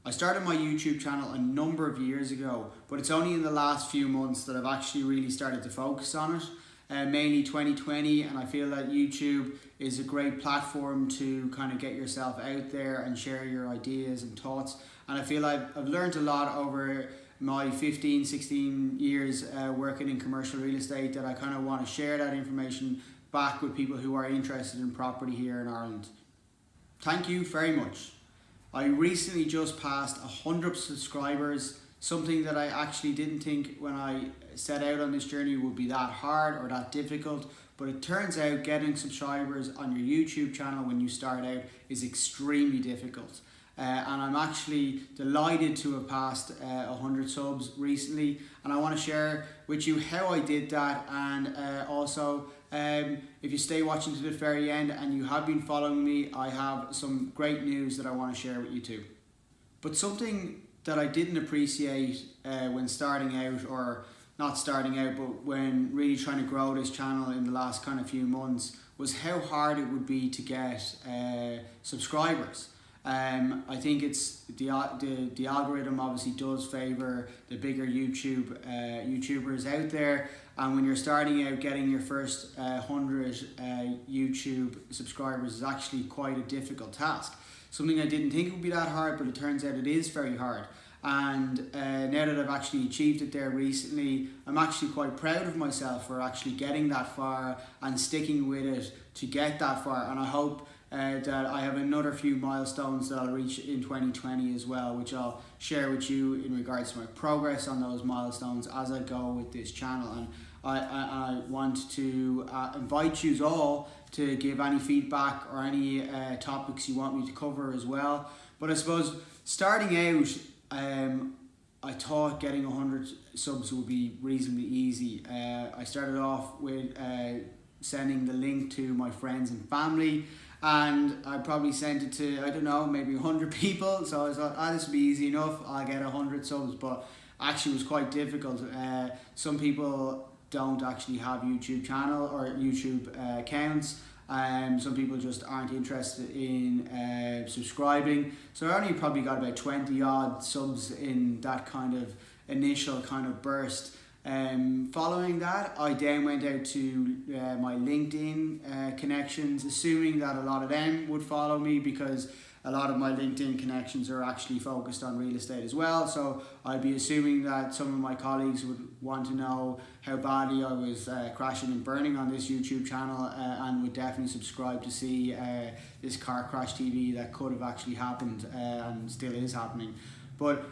I started my YouTube channel a number of years ago, but it's only in the last few months that I've actually really started to focus on it, mainly 2020, and I feel that YouTube is a great platform to kind of get yourself out there and share your ideas and thoughts. And I feel I've learned a lot over my 15, 16 years working in commercial real estate, that I kind of want to share that information back with people who are interested in property here in Ireland. Thank you very much. I recently just passed 100 subscribers, something that I actually didn't think when I set out on this journey would be that hard or that difficult, but it turns out getting subscribers on your YouTube channel when you start out is extremely difficult. And I'm actually delighted to have passed 100 subs recently, and I want to share with you how I did that, and also if you stay watching to the very end and you have been following me, I have some great news that I want to share with you too. But something that I didn't appreciate when starting out, or not starting out, but when really trying to grow this channel in the last kind of few months, was how hard it would be to get subscribers. I think it's the algorithm obviously does favour the bigger YouTubers out there, and when you're starting out, getting your first 100 YouTube subscribers is actually quite a difficult task. Something I didn't think would be that hard, but it turns out it is very hard. And now that I've actually achieved it there recently, I'm actually quite proud of myself for actually getting that far and sticking with it to get that far. And I hope that I have another few milestones that I'll reach in 2020 as well, which I'll share with you in regards to my progress on those milestones as I go with this channel. And I want to invite you all to give any feedback or any topics you want me to cover as well. But I suppose starting out, I thought getting 100 subs would be reasonably easy. I started off with sending the link to my friends and family, and I probably sent it to, I don't know, maybe 100 people. So I thought, this will be easy enough, I'll get 100 subs, but actually it was quite difficult. Some people don't actually have YouTube channel or YouTube accounts. Some people just aren't interested in subscribing. So I only probably got about 20 odd subs in that kind of initial kind of burst. Following that, I then went out to my LinkedIn connections, assuming that a lot of them would follow me, because a lot of my LinkedIn connections are actually focused on real estate as well. So I'd be assuming that some of my colleagues would want to know how badly I was crashing and burning on this YouTube channel, and would definitely subscribe to see this car crash TV that could have actually happened and still is happening. But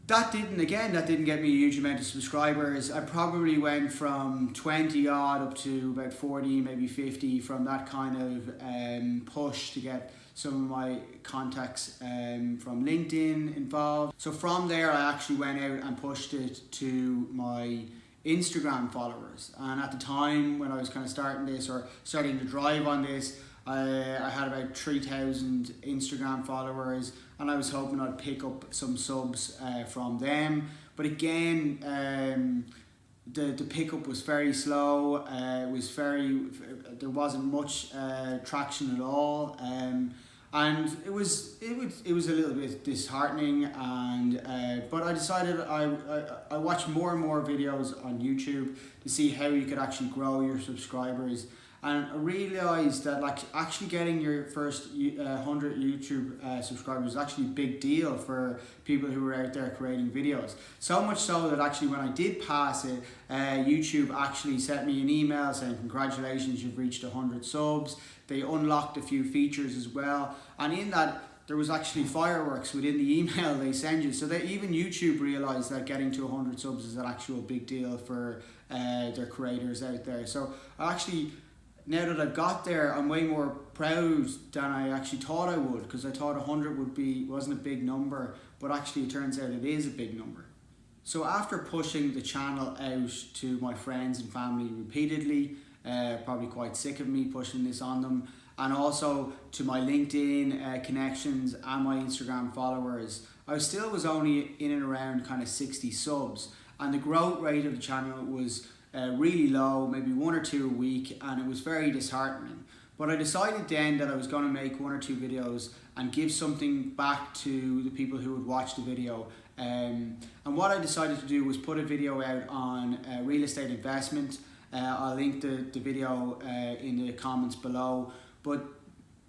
that didn't get me a huge amount of subscribers. I probably went from 20 odd up to about 40, maybe 50 from that kind of push to get some of my contacts from LinkedIn involved. So from there, I actually went out and pushed it to my Instagram followers. And at the time when I was kind of starting this, or starting to drive on this, I had about 3,000 Instagram followers, and I was hoping I'd pick up some subs from them. But again, the pickup was very slow. There wasn't much traction at all, and it was a little bit disheartening. And but I decided I watched more and more videos on YouTube to see how you could actually grow your subscribers. And I realised that actually getting your first 100 YouTube subscribers is actually a big deal for people who are out there creating videos. So much so that actually when I did pass it, YouTube actually sent me an email saying, congratulations, you've reached 100 subs. They unlocked a few features as well. And in that, there was actually fireworks within the email they send you. So that even YouTube realised that getting to 100 subs is an actual big deal for their creators out there. So I actually, now that I've got there, I'm way more proud than I actually thought I would, because I thought 100 wasn't a big number, but actually it turns out it is a big number. So after pushing the channel out to my friends and family repeatedly, probably quite sick of me pushing this on them, and also to my LinkedIn connections and my Instagram followers, I still was only in and around kind of 60 subs, and the growth rate of the channel was really low, maybe 1 or 2 a week, and it was very disheartening. But I decided then that I was going to make 1 or 2 videos and give something back to the people who would watch the video. And what I decided to do was put a video out on real estate investment. I'll link the video in the comments below. But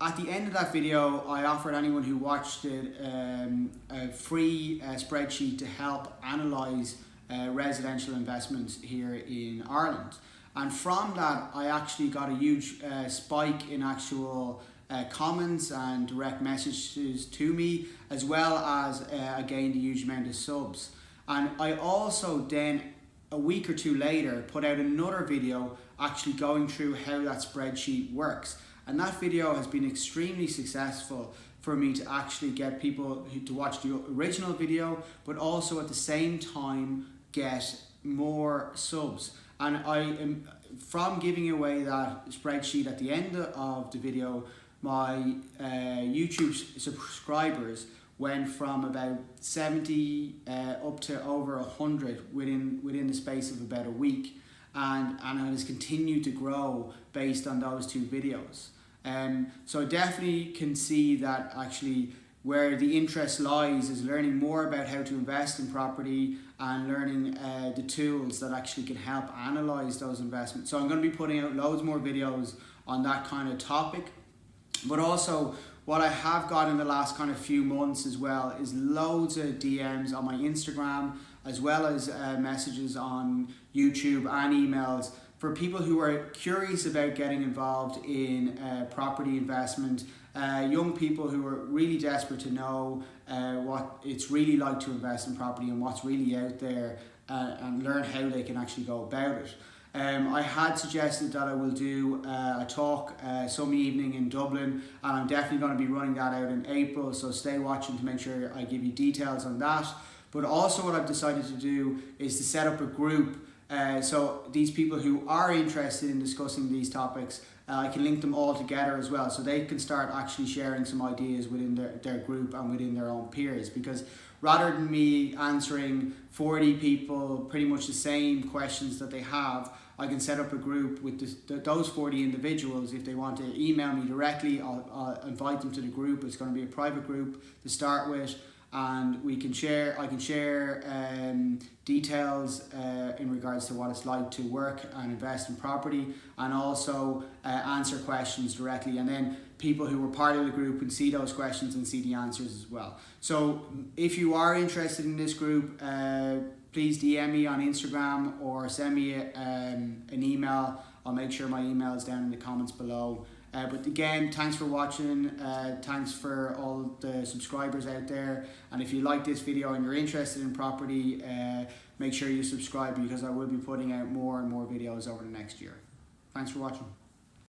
at the end of that video, I offered anyone who watched it a free spreadsheet to help analyse residential investments here in Ireland. And from that, I actually got a huge spike in actual comments and direct messages to me, as well as I gained a huge amount of subs. And I also then, a week or 2 later, put out another video actually going through how that spreadsheet works. And that video has been extremely successful for me to actually get people to watch the original video, but also at the same time get more subs. And I am, from giving away that spreadsheet at the end of the video, my YouTube subscribers went from about 70 up to over 100 within the space of about a week, and it has continued to grow based on those 2 videos. So I definitely can see that actually where the interest lies is learning more about how to invest in property and learning the tools that actually can help analyze those investments. So I'm going to be putting out loads more videos on that kind of topic. But also what I have got in the last kind of few months as well is loads of DMs on my Instagram, as well as messages on YouTube and emails for people who are curious about getting involved in property investment, young people who are really desperate to know what it's really like to invest in property and what's really out there, and learn how they can actually go about it. I had suggested that I will do a talk some evening in Dublin, and I'm definitely going to be running that out in April, so stay watching to make sure I give you details on that. But also what I've decided to do is to set up a group. So these people who are interested in discussing these topics, I can link them all together as well, so they can start actually sharing some ideas within their group and within their own peers. Because rather than me answering 40 people pretty much the same questions that they have, I can set up a group with those 40 individuals. If they want to email me directly, I'll invite them to the group. It's going to be a private group to start with, and we can share. I can share details in regards to what it's like to work and invest in property, and also answer questions directly. And then people who were part of the group can see those questions and see the answers as well. So if you are interested in this group, please DM me on Instagram or send me an email. I'll make sure my email is down in the comments below. But again, thanks for watching, thanks for all the subscribers out there, and if you like this video and you're interested in property, make sure you subscribe, because I will be putting out more and more videos over the next year. Thanks for watching.